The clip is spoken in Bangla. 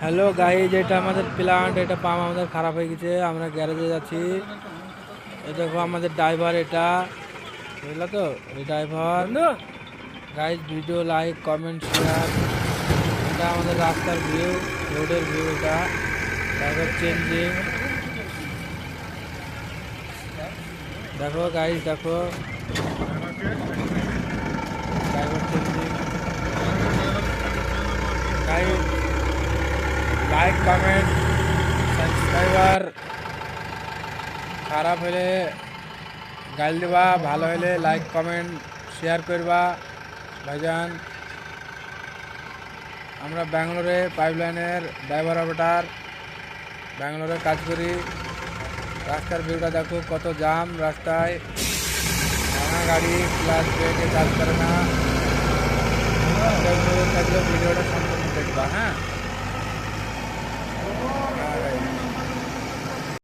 হ্যালো গাইজ, এটা আমাদের প্ল্যান্ট। এটা পাম্প আমাদের খারাপ হয়ে গেছে, আমরা গ্যারেজে যাচ্ছি। এই দেখো আমাদের ড্রাইভার, এটা বুঝলো তো, এই driver. Guys video like comment share. এটা আমাদের রাস্তার ভিউ, রোডের ভিউ। এটা ড্রাইভার চেঞ্জিং। দেখো গাইজ, দেখো driver changing. Guys like comment subscriber. খারাপ হলে গাল দিবা, ভালো হলে লাইক কমেন্ট শেয়ার করবা ভাইজান। আমরা ব্যাঙ্গালোরে পাইপলাইনের ড্রাইভার অপারেটর, ব্যাঙ্গালোরে কাজ করি। রাস্তার ভিউটা দেখো, কত জাম রাস্তায়, ভাঙা গাড়ি, ক্লাস ব্রেকে কাজ করে না। ভিডিওটা সম্পূর্ণ দেখবা, হ্যাঁ।